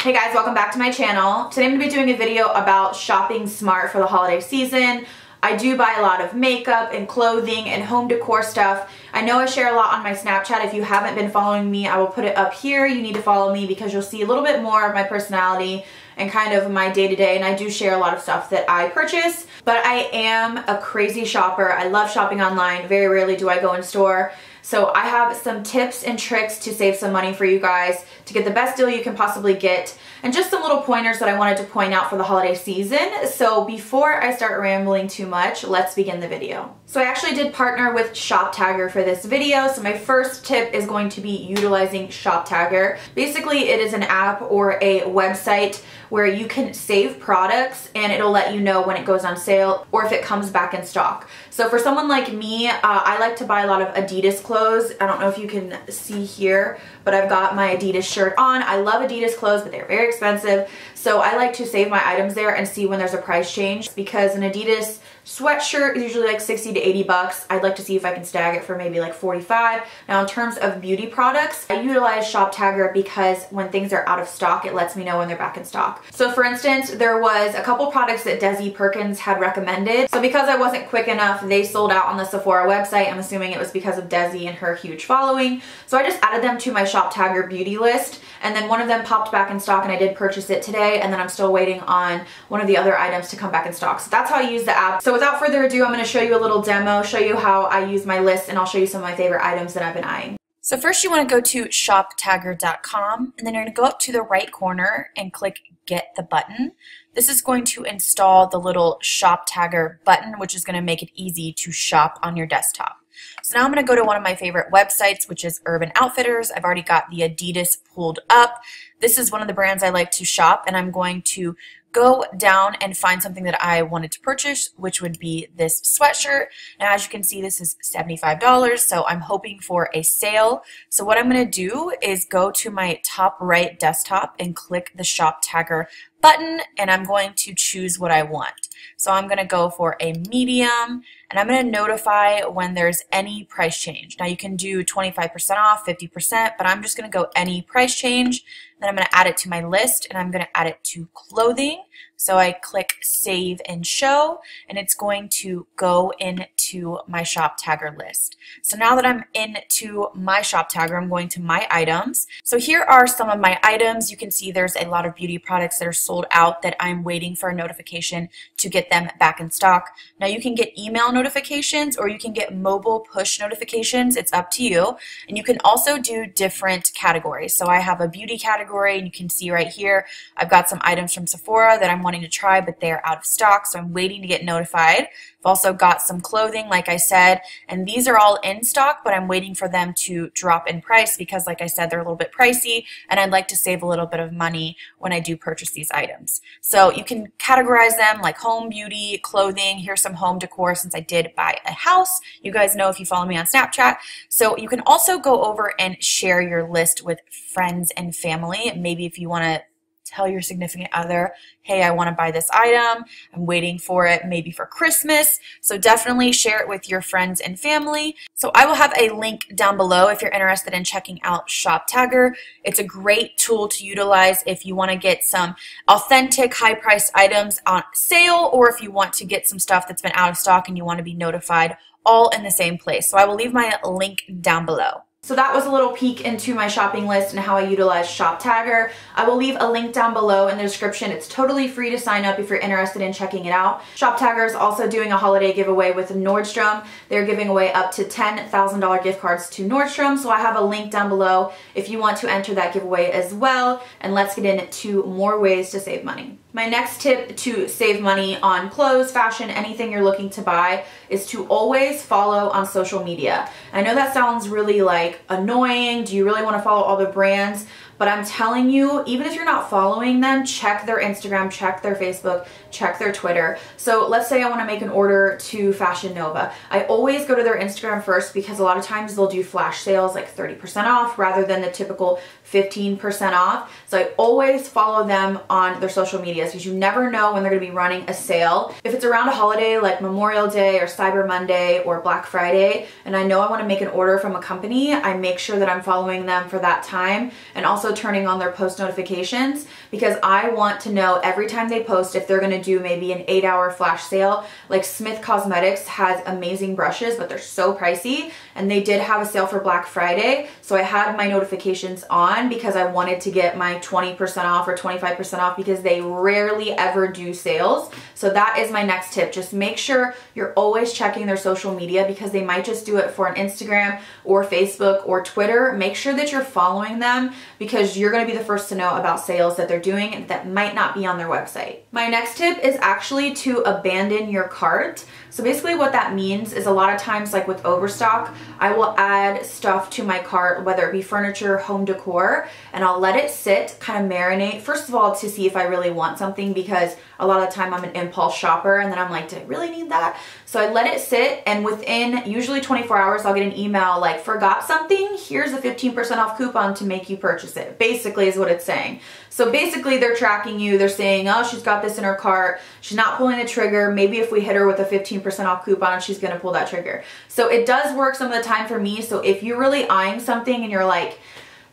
Hey guys, welcome back to my channel. Today I'm going to be doing a video about shopping smart for the holiday season. I do buy a lot of makeup and clothing and home decor stuff. I know I share a lot on my Snapchat. If you haven't been following me, I will put it up here. You need to follow me because you'll see a little bit more of my personality and kind of my day-to-day, and I do share a lot of stuff that I purchase. But I am a crazy shopper. I love shopping online. Very rarely do I go in store. So I have some tips and tricks to save some money for you guys to get the best deal you can possibly get, and just some little pointers that I wanted to point out for the holiday season. So before I start rambling too much, let's begin the video. So I actually did partner with ShopTagger for this video. So my first tip is going to be utilizing ShopTagger. Basically, it is an app or a website where you can save products and it'll let you know when it goes on sale or if it comes back in stock. So for someone like me, I like to buy a lot of Adidas clothes. I don't know if you can see here, but I've got my Adidas shirt on. I love Adidas clothes, but they're very expensive. So I like to save my items there and see when there's a price change, because an Adidas sweatshirt is usually like 60 to 80 bucks. I'd like to see if I can snag it for maybe like 45. Now in terms of beauty products, I utilize ShopTagger because when things are out of stock, it lets me know when they're back in stock. So for instance, there was a couple products that Desi Perkins had recommended. So because I wasn't quick enough, they sold out on the Sephora website. I'm assuming it was because of Desi and her huge following. So I just added them to my ShopTagger beauty list, and then one of them popped back in stock and I did purchase it today, and then I'm still waiting on one of the other items to come back in stock. So that's how I use the app. So without further ado, I'm going to show you a little demo, show you how I use my list, and I'll show you some of my favorite items that I've been eyeing. So first you want to go to shoptagger.com, and then you're going to go up to the right corner and click Get the button. This is going to install the little ShopTagger button, which is going to make it easy to shop on your desktop. So now I'm going to go to one of my favorite websites, which is Urban Outfitters. I've already got the Adidas pulled up. This is one of the brands I like to shop, and I'm going to go down and find something that I wanted to purchase, which would be this sweatshirt. Now, as you can see, this is $75, so I'm hoping for a sale. So what I'm going to do is go to my top right desktop and click the ShopTagger button, and I'm going to choose what I want. So I'm going to go for a medium, and I'm going to notify when there's any price change. Now you can do 25% off, 50%, but I'm just going to go any price change. Then I'm going to add it to my list, and I'm going to add it to clothing. So I click Save and Show, and it's going to go into my ShopTagger list. So now that I'm into my ShopTagger, I'm going to My Items. So here are some of my items. You can see there's a lot of beauty products that are sold out that I'm waiting for a notification to get them back in stock. Now you can get email notifications or you can get mobile push notifications. It's up to you. And you can also do different categories. So I have a beauty category, and you can see right here I've got some items from Sephora that I'm wanting to try, but they're out of stock, so I'm waiting to get notified. I've also got some clothing, like I said, and these are all in stock, but I'm waiting for them to drop in price because, like I said, they're a little bit pricey, and I'd like to save a little bit of money when I do purchase these items. So you can categorize them like home, beauty, clothing. Here's some home decor since I did buy a house. You guys know if you follow me on Snapchat. So you can also go over and share your list with friends and family. Maybe if you want to tell your significant other, hey, I want to buy this item, I'm waiting for it maybe for Christmas. So definitely share it with your friends and family. So I will have a link down below if you're interested in checking out ShopTagger. It's a great tool to utilize if you want to get some authentic high-priced items on sale, or if you want to get some stuff that's been out of stock and you want to be notified, all in the same place. So I will leave my link down below. So that was a little peek into my shopping list and how I utilize ShopTagger. I will leave a link down below in the description. It's totally free to sign up if you're interested in checking it out. ShopTagger is also doing a holiday giveaway with Nordstrom. They're giving away up to $10,000 gift cards to Nordstrom, so I have a link down below if you want to enter that giveaway as well. And let's get into more ways to save money. My next tip to save money on clothes, fashion, anything you're looking to buy is to always follow on social media. I know that sounds really like annoying. Do you really want to follow all the brands? But I'm telling you, even if you're not following them, check their Instagram, check their Facebook, check their Twitter. So let's say I want to make an order to Fashion Nova. I always go to their Instagram first because a lot of times they'll do flash sales like 30% off rather than the typical 15% off. So I always follow them on their social medias because you never know when they're going to be running a sale. If it's around a holiday like Memorial Day or Cyber Monday or Black Friday, and I know I want to make an order from a company, I make sure that I'm following them for that time, and also also turning on their post notifications, because I want to know every time they post if they're going to do maybe an 8-hour flash sale. Like Smith Cosmetics has amazing brushes, but they're so pricey, and they did have a sale for Black Friday. So I had my notifications on because I wanted to get my 20% off or 25% off, because they rarely ever do sales. So that is my next tip. Just make sure you're always checking their social media, because they might just do it for an Instagram or Facebook or Twitter. Make sure that you're following them, because you're going to be the first to know about sales that they're doing that might not be on their website. My next tip is actually to abandon your cart. So basically what that means is, a lot of times, like with Overstock, I will add stuff to my cart, whether it be furniture, home decor, and I'll let it sit, kind of marinate. First of all, to see if I really want something, because a lot of the time I'm an impulse shopper, and then I'm like, do I really need that? So I let it sit, and within usually 24 hours, I'll get an email like, forgot something? Here's a 15% off coupon to make you purchase it. Basically is what it's saying. So basically they're tracking you. They're saying, oh, she's got this in her cart. She's not pulling the trigger. Maybe if we hit her with a 15% off coupon, she's going to pull that trigger. So it does work some of the time for me. So if you're really eyeing something and you're like,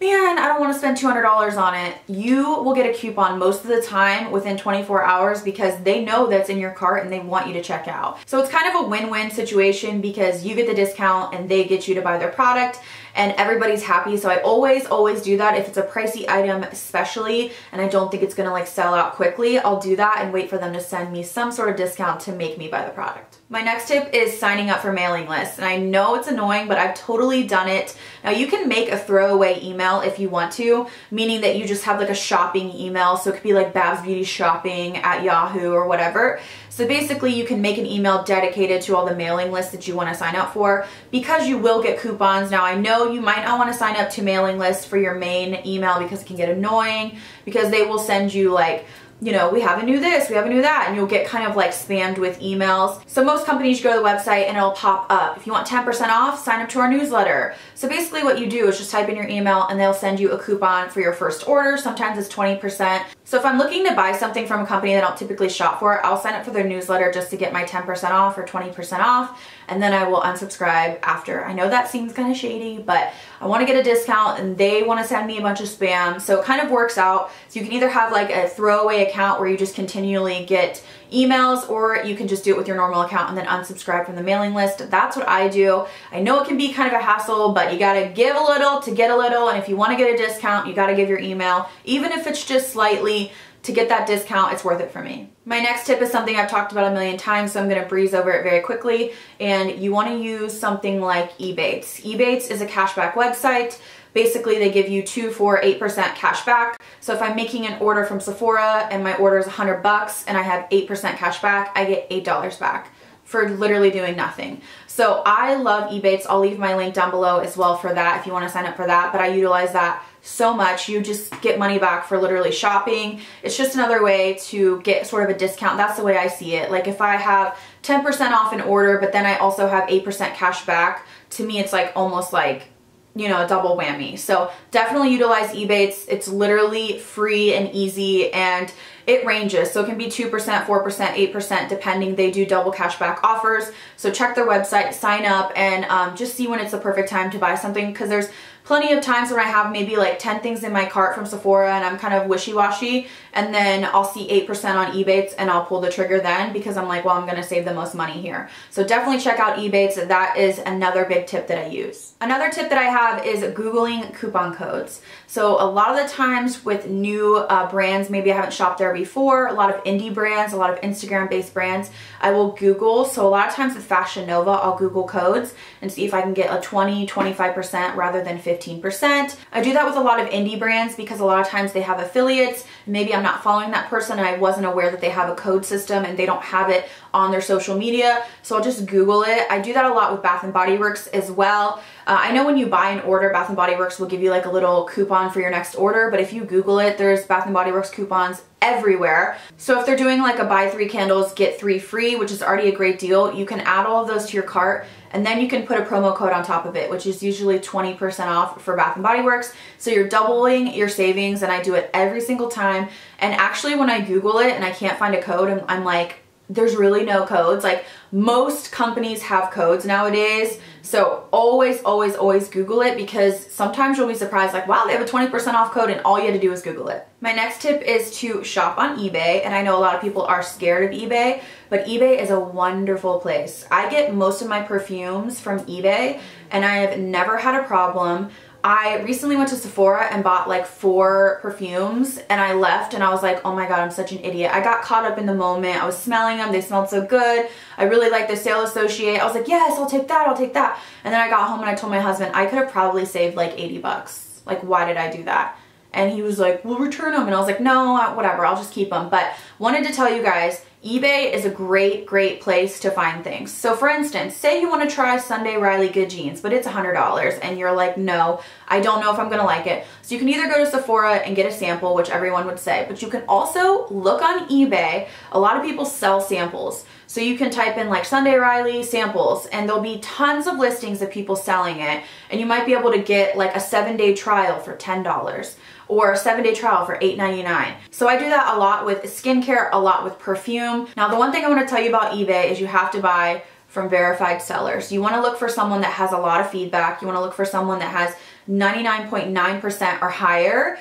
man, I don't want to spend $200 on it, you will get a coupon most of the time within 24 hours, because they know that's in your cart and they want you to check out. So it's kind of a win-win situation, because you get the discount and they get you to buy their product, and everybody's happy. So I always do that. If it's a pricey item especially, and I don't think it's gonna like sell out quickly, I'll do that and wait for them to send me some sort of discount to make me buy the product. My next tip is signing up for mailing lists. And I know it's annoying, but I've totally done it. Now you can make a throwaway email if you want to, meaning that you just have like a shopping email. So it could be like Babs Beauty Shopping at Yahoo or whatever. So basically you can make an email dedicated to all the mailing lists that you want to sign up for, because you will get coupons. Now I know you might not want to sign up to mailing lists for your main email, because it can get annoying, because they will send you like, you know, we have a new this, we have a new that, and you'll get kind of like spammed with emails. So most companies, you go to the website and it'll pop up, if you want 10% off, sign up to our newsletter. So basically what you do is just type in your email and they'll send you a coupon for your first order. Sometimes it's 20%. So if I'm looking to buy something from a company that I don't typically shop for, I'll sign up for their newsletter just to get my 10% off or 20% off, and then I will unsubscribe after. I know that seems kind of shady, but I want to get a discount and they want to send me a bunch of spam. So it kind of works out. So you can either have like a throwaway account where you just continually get emails, or you can just do it with your normal account and then unsubscribe from the mailing list. That's what I do. I know it can be kind of a hassle, but you got to give a little to get a little. And if you want to get a discount, you got to give your email, even if it's just slightly. To get that discount, it's worth it for me. My next tip is something I've talked about a million times, so I'm gonna breeze over it very quickly. And you wanna use something like EBATES. EBATES is a cashback website. Basically, they give you 2, 4, 8% cash back. So if I'm making an order from Sephora and my order is $100 and I have 8% cash back, I get $8 back for literally doing nothing. So I love EBATES. I'll leave my link down below as well for that if you wanna sign up for that, but I utilize that so much. You just get money back for literally shopping. It's just another way to get sort of a discount. That's the way I see it. Like if I have 10% off an order, but then I also have 8% cash back, to me it's like almost like, you know, a double whammy. So definitely utilize EBATES. It's literally free and easy, and it ranges. So it can be 2%, 4%, 8%, depending. They do double cashback offers. So check their website, sign up, and just see when it's the perfect time to buy something, because there's plenty of times when I have maybe like 10 things in my cart from Sephora and I'm kind of wishy-washy, and then I'll see 8% on EBATES and I'll pull the trigger then, because I'm like, well, I'm gonna save the most money here. So definitely check out EBATES. That is another big tip that I use. Another tip that I have is Googling coupon codes. So a lot of the times with new brands, maybe I haven't shopped there before, a lot of indie brands, a lot of Instagram-based brands, I will Google. So a lot of times with Fashion Nova, I'll Google codes and see if I can get a 20, 25% rather than 15%. I do that with a lot of indie brands because a lot of times they have affiliates. Maybe I'm not following that person and I wasn't aware that they have a code system and they don't have it on their social media. So I'll just Google it. I do that a lot with Bath & Body Works as well. I know when you buy an order, Bath & Body Works will give you like a little coupon for your next order, but if you Google it, there's Bath & Body Works coupons everywhere. So if they're doing like a buy 3 candles, get 3 free, which is already a great deal, you can add all of those to your cart, and then you can put a promo code on top of it, which is usually 20% off for Bath & Body Works. So you're doubling your savings, and I do it every single time. And actually when I Google it and I can't find a code, I'm like, there's really no codes. Like most companies have codes nowadays. So always, always, always Google it, because sometimes you'll be surprised like, wow, they have a 20% off code and all you had to do is Google it. My next tip is to shop on eBay. And I know a lot of people are scared of eBay, but eBay is a wonderful place. I get most of my perfumes from eBay and I have never had a problem. I recently went to Sephora and bought like 4 perfumes and I left and I was like, oh my God, I'm such an idiot. I got caught up in the moment. I was smelling them. They smelled so good. I really liked the sale associate. I was like, yes, I'll take that. I'll take that. And then I got home and I told my husband, I could have probably saved like 80 bucks. Like, why did I do that? And he was like, we'll return them. And I was like, no, whatever, I'll just keep them. But wanted to tell you guys, eBay is a great, great place to find things. So for instance, say you want to try Sunday Riley Good Jeans, but it's $100 and you're like, no, I don't know if I'm going to like it. So you can either go to Sephora and get a sample, which everyone would say, but you can also look on eBay. A lot of people sell samples. So you can type in like Sunday Riley samples and there'll be tons of listings of people selling it. And you might be able to get like a 7-day trial for $10 or a 7-day trial for $8.99. So I do that a lot with skincare, a lot with perfume. Now the one thing I want to tell you about eBay is you have to buy from verified sellers. You want to look for someone that has a lot of feedback. You want to look for someone that has 99.9% or higher.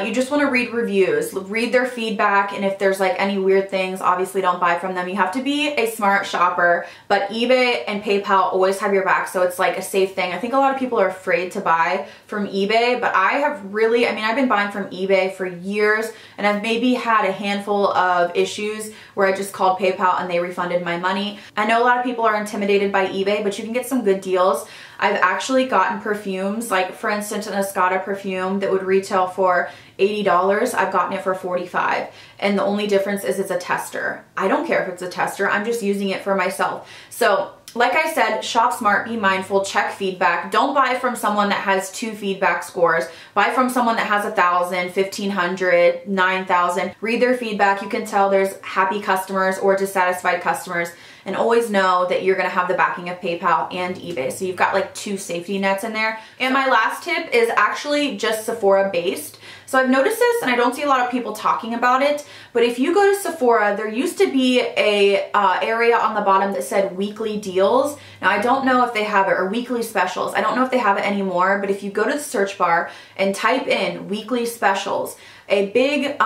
You just want to read reviews, read their feedback, and if there's like any weird things, obviously don't buy from them. You have to be a smart shopper, but eBay and PayPal always have your back, so it's like a safe thing. I think a lot of people are afraid to buy from eBay, but I have really, I've been buying from eBay for years, and I've maybe had a handful of issues where I just called PayPal and they refunded my money. I know a lot of people are intimidated by eBay, but you can get some good deals. I've actually gotten perfumes, like for instance, an Escada perfume that would retail for $80. I've gotten it for $45. And the only difference is it's a tester. I don't care if it's a tester. I'm just using it for myself. So like I said, shop smart, be mindful, check feedback. Don't buy from someone that has 2 feedback scores. Buy from someone that has 1,000, 1,500, 9,000. Read their feedback. You can tell there's happy customers or dissatisfied customers. And always know that you're gonna have the backing of PayPal and eBay. So you've got like 2 safety nets in there. And my last tip is actually just Sephora based. So I've noticed this and I don't see a lot of people talking about it, but if you go to Sephora, there used to be a area on the bottom that said weekly deals. Now I don't know if they have it, or weekly specials. I don't know if they have it anymore, but if you go to the search bar and type in weekly specials, a big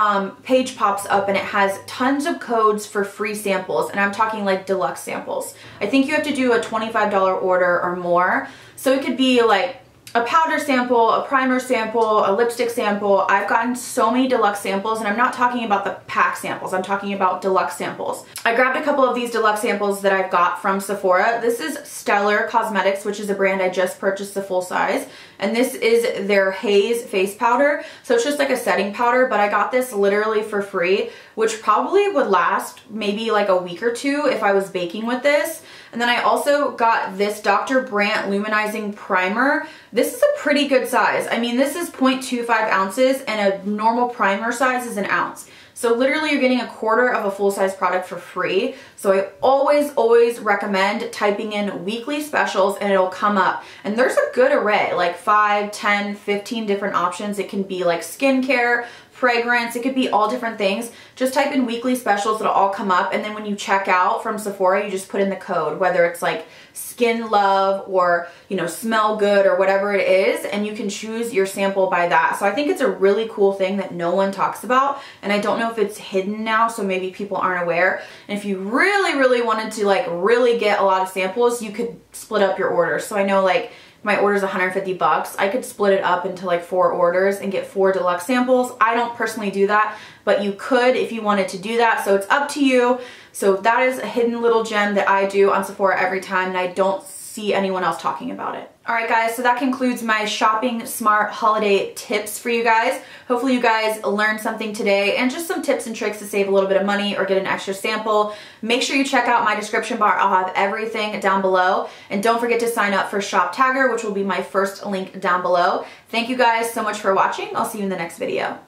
page pops up and it has tons of codes for free samples, and I'm talking like deluxe samples. I think you have to do a $25 order or more. So it could be like a powder sample, a primer sample, a lipstick sample. I've gotten so many deluxe samples, and I'm not talking about the pack samples, I'm talking about deluxe samples. I grabbed a couple of these deluxe samples that I've got from Sephora. This is Stellar Cosmetics, which is a brand I just purchased the full size. And this is their Haze face powder. So it's just like a setting powder, but I got this literally for free, which probably would last maybe like a week or 2 if I was baking with this. And then I also got this Dr. Brandt Luminizing Primer. This is a pretty good size. I mean, this is 0.25 ounces and a normal primer size is 1 ounce. So literally you're getting 1/4 of a full-size product for free. So I always, always recommend typing in weekly specials and it'll come up. And there's a good array, like 5, 10, 15 different options. It can be like skincare, fragrance, it could be all different things. Just type in weekly specials, it'll all come up, and then when you check out from Sephora, you just put in the code, whether it's like skin love or, you know, smell good or whatever it is, and you can choose your sample by that. So I think it's a really cool thing that no one talks about, and I don't know if it's hidden now, so maybe people aren't aware. And if you really, really wanted to like really get a lot of samples, you could split up your orders. So I know like my order is 150 bucks. I could split it up into like 4 orders and get 4 deluxe samples. I don't personally do that, but you could if you wanted to do that. So it's up to you. So that is a hidden little gem that I do on Sephora every time, and I don't see anyone else talking about it. All right guys, so that concludes my shopping smart holiday tips for you guys. Hopefully you guys learned something today and just some tips and tricks to save a little bit of money or get an extra sample. Make sure you check out my description bar. I'll have everything down below. And don't forget to sign up for Shop Tagger, which will be my first link down below. Thank you guys so much for watching. I'll see you in the next video.